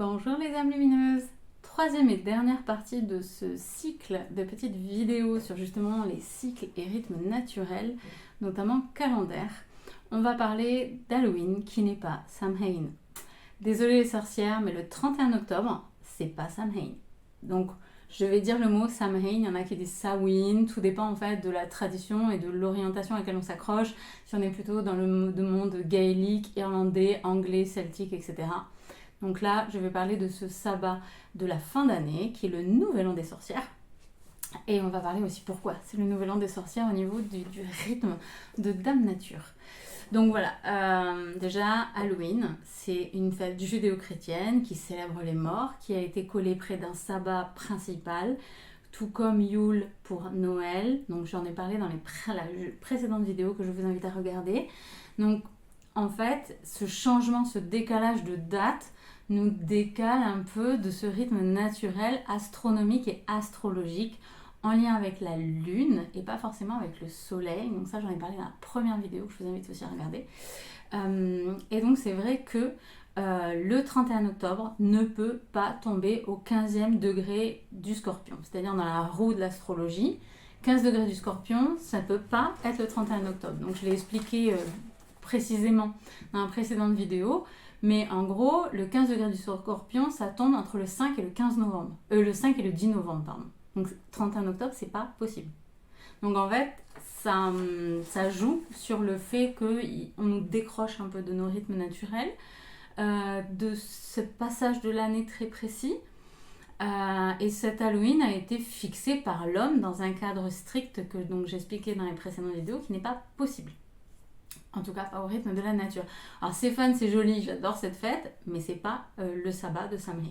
Bonjour les âmes lumineuses. Troisième et dernière partie de ce cycle de petites vidéos sur justement les cycles et rythmes naturels, notamment calendaires. On va parler d'Halloween qui n'est pas Samhain. Désolée les sorcières, mais le 31 octobre, c'est pas Samhain. Donc je vais dire le mot Samhain, il y en a qui disent Samhain, tout dépend en fait de la tradition et de l'orientation à laquelle on s'accroche, si on est plutôt dans le monde gaélique, irlandais, anglais, celtique, etc. Donc là, je vais parler de ce sabbat de la fin d'année, qui est le nouvel an des sorcières. Et on va parler aussi pourquoi c'est le nouvel an des sorcières au niveau du rythme de Dame Nature. Donc voilà, déjà Halloween, c'est une fête judéo-chrétienne qui célèbre les morts, qui a été collée près d'un sabbat principal, tout comme Yule pour Noël. Donc j'en ai parlé dans la précédentes vidéos que je vous invite à regarder. Donc en fait, ce changement, ce décalage de date nous décale un peu de ce rythme naturel, astronomique et astrologique en lien avec la lune et pas forcément avec le soleil. Donc ça, j'en ai parlé dans la première vidéo que je vous invite aussi à regarder. Et donc c'est vrai que le 31 octobre ne peut pas tomber au 15e degré du Scorpion, c'est-à-dire dans la roue de l'astrologie. 15 degrés du Scorpion, ça ne peut pas être le 31 octobre. Donc je l'ai expliqué précisément dans la précédente vidéo. Mais en gros, le 15 degrés du Scorpion, ça tombe entre le 5 et le 15 novembre. Le 5 et le 10 novembre, pardon. Donc 31 octobre, c'est pas possible. Donc en fait, ça joue sur le fait qu'on nous décroche un peu de nos rythmes naturels, de ce passage de l'année très précis. Et cet Halloween a été fixé par l'homme dans un cadre strict que donc j'expliquais dans les précédentes vidéos, qui n'est pas possible. En tout cas, pas au rythme de la nature. Alors, c'est fun, c'est joli, j'adore cette fête, mais c'est pas le sabbat de Samhain.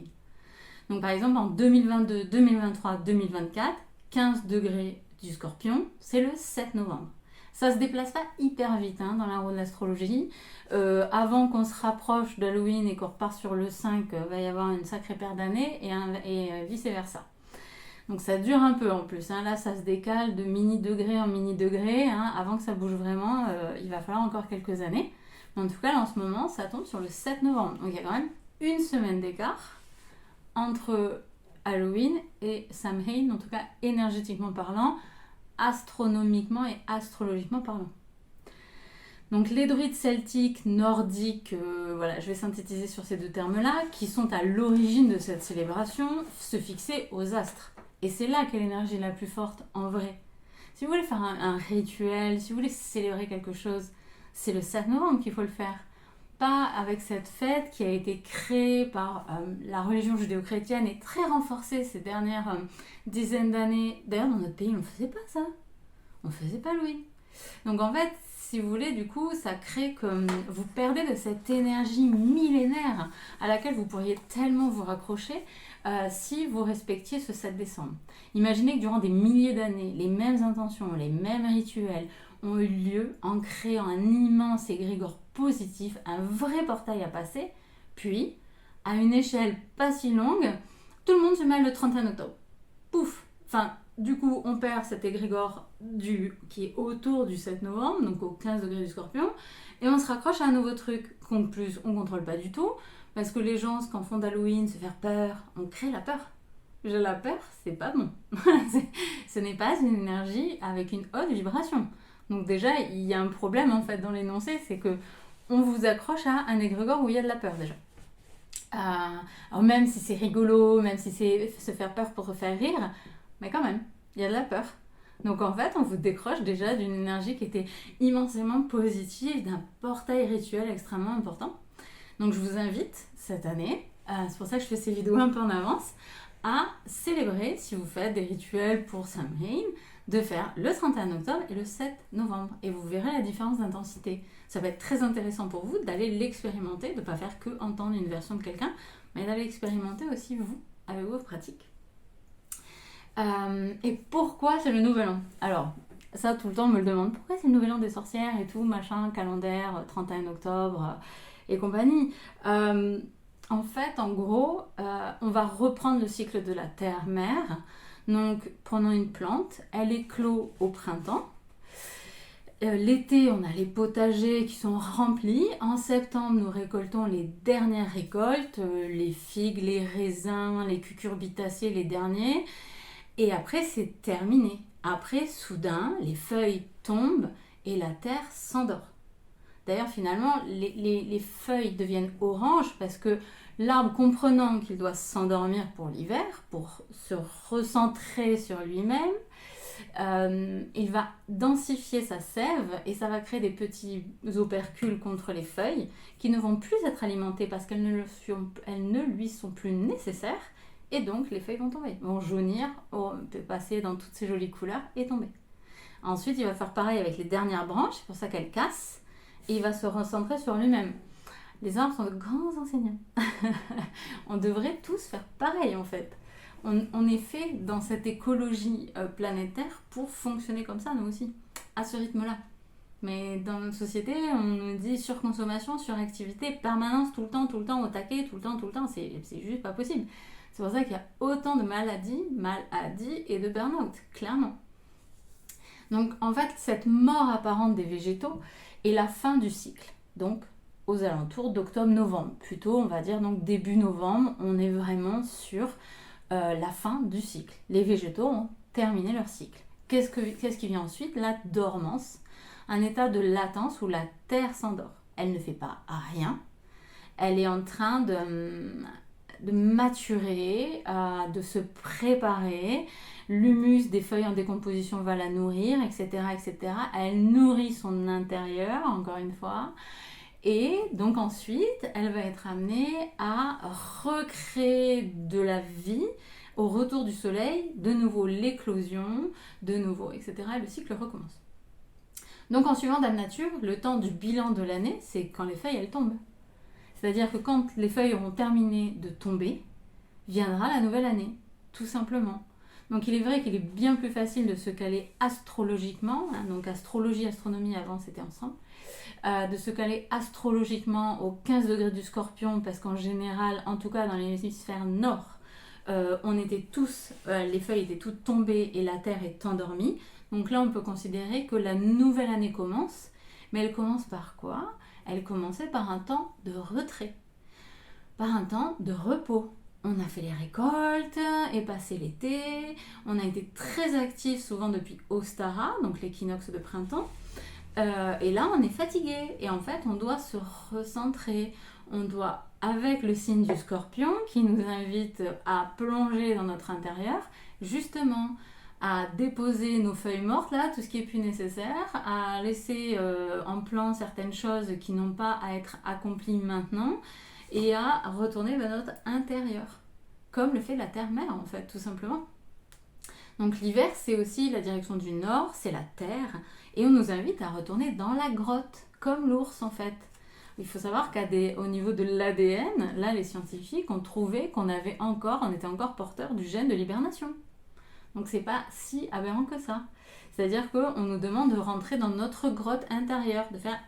Donc, par exemple, en 2022, 2023, 2024, 15 degrés du Scorpion, c'est le 7 novembre. Ça se déplace pas hyper vite dans la roue de l'astrologie. Avant qu'on se rapproche d'Halloween et qu'on repart sur le 5, va y avoir une sacrée paire d'années et vice-versa. Donc ça dure un peu en plus, là ça se décale de mini-degré en mini-degré, avant que ça bouge vraiment, il va falloir encore quelques années. Mais en tout cas, là, en ce moment, ça tombe sur le 7 novembre. Donc il y a quand même une semaine d'écart entre Halloween et Samhain, en tout cas énergétiquement parlant, astronomiquement et astrologiquement parlant. Donc les druides celtiques, nordiques, je vais synthétiser sur ces deux termes-là, qui sont à l'origine de cette célébration, se fixaient aux astres. Et c'est là qu'est l'énergie la plus forte en vrai. Si vous voulez faire un rituel, si vous voulez célébrer quelque chose, c'est le 7 novembre qu'il faut le faire. Pas avec cette fête qui a été créée par la religion judéo-chrétienne et très renforcée ces dernières dizaines d'années. D'ailleurs, dans notre pays, on ne faisait pas ça. On ne faisait pas Halloween. Donc en fait, si vous voulez, du coup, ça crée que vous perdez de cette énergie millénaire à laquelle vous pourriez tellement vous raccrocher si vous respectiez ce 7 décembre. Imaginez que durant des milliers d'années, les mêmes intentions, les mêmes rituels ont eu lieu en créant un immense égrégore positif, un vrai portail à passer, puis, à une échelle pas si longue, tout le monde se met le 31 octobre. Pouf! Enfin, du coup, on perd cet égrégore qui est autour du 7 novembre, donc au 15 degrés du Scorpion, et on se raccroche à un nouveau truc qu'en plus on ne contrôle pas du tout, parce que les gens, quand font d'Halloween, se faire peur, on crée la peur. La peur, c'est pas bon. Ce n'est pas une énergie avec une haute vibration. Donc déjà, il y a un problème en fait dans l'énoncé, c'est que on vous accroche à un égrégore où il y a de la peur déjà. Alors même si c'est rigolo, même si c'est se faire peur pour se faire rire, mais quand même, il y a de la peur. Donc en fait, on vous décroche déjà d'une énergie qui était immensément positive, d'un portail rituel extrêmement important. Donc je vous invite cette année, c'est pour ça que je fais ces vidéos un peu en avance, à célébrer, si vous faites des rituels pour Samhain, de faire le 31 octobre et le 7 novembre. Et vous verrez la différence d'intensité. Ça va être très intéressant pour vous d'aller l'expérimenter, de ne pas faire que entendre une version de quelqu'un, mais d'aller expérimenter aussi vous, avec vos pratiques. Et pourquoi c'est le nouvel an? Alors, ça tout le temps on me le demande, pourquoi c'est le nouvel an des sorcières et tout, machin, calendaire, 31 octobre et compagnie. En fait, en gros, on va reprendre le cycle de la terre-mère. Donc, prenons une plante, elle éclot au printemps. L'été, on a les potagers qui sont remplis. En septembre, nous récoltons les dernières récoltes, les figues, les raisins, les cucurbitacées, les derniers. Et après, c'est terminé. Après, soudain, les feuilles tombent et la terre s'endort. D'ailleurs, finalement, les feuilles deviennent oranges parce que l'arbre, comprenant qu'il doit s'endormir pour l'hiver, pour se recentrer sur lui-même, il va densifier sa sève et ça va créer des petits opercules contre les feuilles qui ne vont plus être alimentées parce qu'elles ne lui sont plus nécessaires. Et donc, les feuilles vont tomber, vont jaunir, passer dans toutes ces jolies couleurs et tomber. Ensuite, il va faire pareil avec les dernières branches, c'est pour ça qu'elles cassent, et il va se recentrer sur lui-même. Les arbres sont de grands enseignants. On devrait tous faire pareil, en fait. On est fait dans cette écologie planétaire pour fonctionner comme ça, nous aussi, à ce rythme-là. Mais dans notre société, on nous dit surconsommation, suractivité, permanence, tout le temps, au taquet, tout le temps, c'est juste pas possible. C'est pour ça qu'il y a autant de maladies et de burn-out, clairement. Donc en fait, cette mort apparente des végétaux est la fin du cycle. Donc aux alentours d'octobre-novembre. Plutôt, on va dire donc début novembre, on est vraiment sur la fin du cycle. Les végétaux ont terminé leur cycle. Qu'est-ce qui vient ensuite? La dormance, un état de latence où la terre s'endort. Elle ne fait pas rien. Elle est en train de maturer, de se préparer. L'humus des feuilles en décomposition va la nourrir, etc., etc. Elle nourrit son intérieur, encore une fois. Et donc ensuite, elle va être amenée à recréer de la vie au retour du soleil, de nouveau l'éclosion, de nouveau, etc. Et le cycle recommence. Donc en suivant Dame Nature, le temps du bilan de l'année, c'est quand les feuilles, elles tombent. C'est-à-dire que quand les feuilles auront terminé de tomber, viendra la nouvelle année, tout simplement. Donc il est vrai qu'il est bien plus facile de se caler astrologiquement, hein, donc astrologie, astronomie avant c'était ensemble, de se caler astrologiquement au 15 degrés du Scorpion, parce qu'en général, en tout cas dans l'hémisphère nord, les feuilles étaient toutes tombées et la terre est endormie. Donc là on peut considérer que la nouvelle année commence, mais elle commence par quoi? Elle commençait par un temps de retrait, par un temps de repos. On a fait les récoltes et passé l'été, on a été très actifs souvent depuis Ostara, donc l'équinoxe de printemps, et là on est fatigué et en fait on doit se recentrer, on doit, avec le signe du Scorpion qui nous invite à plonger dans notre intérieur, justement à déposer nos feuilles mortes là, tout ce qui est plus nécessaire, à laisser en plan certaines choses qui n'ont pas à être accomplies maintenant, et à retourner vers notre intérieur, comme le fait la terre-mère en fait, tout simplement. Donc l'hiver, c'est aussi la direction du nord, c'est la terre, et on nous invite à retourner dans la grotte, comme l'ours en fait. Il faut savoir qu'au niveau de l'ADN, là les scientifiques ont trouvé on était encore porteur du gène de l'hibernation. Donc c'est pas si aberrant que ça. C'est-à-dire qu'on nous demande de rentrer dans notre grotte intérieure, de faire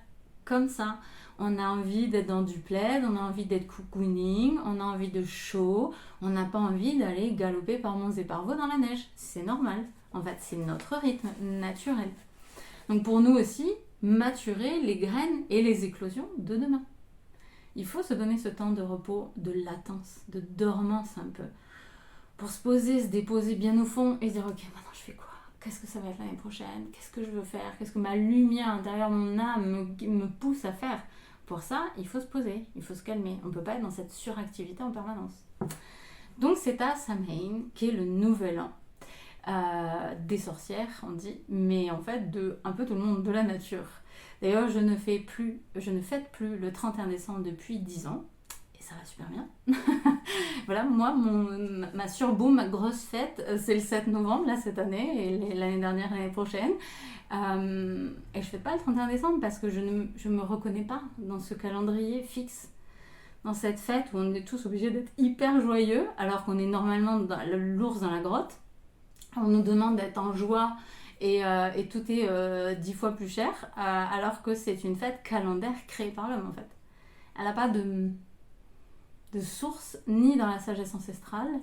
comme ça. On a envie d'être dans du plaid, on a envie d'être cocooning, on a envie de chaud, on n'a pas envie d'aller galoper par monts et par vaux dans la neige. C'est normal. En fait, c'est notre rythme naturel. Donc pour nous aussi, maturer les graines et les éclosions de demain. Il faut se donner ce temps de repos, de latence, de dormance un peu, pour se poser, se déposer bien au fond et se dire ok, maintenant je fais quoi? Qu'est-ce que ça va être l'année prochaine? Qu'est-ce que je veux faire? Qu'est-ce que ma lumière intérieure, mon âme me pousse à faire? Pour ça, il faut se poser, il faut se calmer. On ne peut pas être dans cette suractivité en permanence. Donc c'est à Samhain, qui est le nouvel an des sorcières, on dit, mais en fait de un peu tout le monde, de la nature. D'ailleurs, je ne fête plus le 31 décembre depuis 10 ans. Ça va super bien. Voilà, moi, ma surboom, ma grosse fête, c'est le 7 novembre, là, cette année, et l'année dernière, l'année prochaine. Et je ne fais pas le 31 décembre parce que je ne me reconnais pas dans ce calendrier fixe, dans cette fête où on est tous obligés d'être hyper joyeux, alors qu'on est normalement l'ours dans la grotte. On nous demande d'être en joie et tout est 10 fois plus cher, alors que c'est une fête calendaire créée par l'homme, en fait. Elle n'a pas de source ni dans la sagesse ancestrale,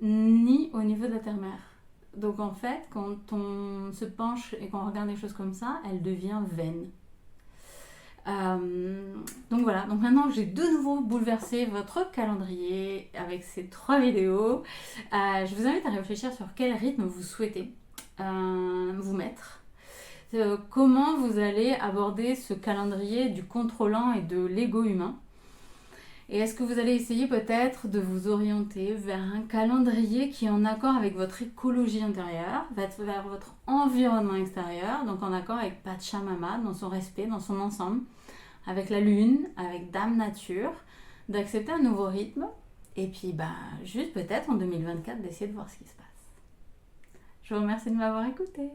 ni au niveau de la terre-mère. Donc en fait, quand on se penche et qu'on regarde les choses comme ça, elle devient vaine. Donc voilà, donc maintenant j'ai de nouveau bouleversé votre calendrier avec ces 3 vidéos. Je vous invite à réfléchir sur quel rythme vous souhaitez vous mettre. Comment vous allez aborder ce calendrier du contrôlant et de l'ego humain. Et est-ce que vous allez essayer peut-être de vous orienter vers un calendrier qui est en accord avec votre écologie intérieure, vers votre environnement extérieur, donc en accord avec Pachamama, dans son respect, dans son ensemble, avec la lune, avec Dame Nature, d'accepter un nouveau rythme, et puis juste peut-être en 2024 d'essayer de voir ce qui se passe. Je vous remercie de m'avoir écouté.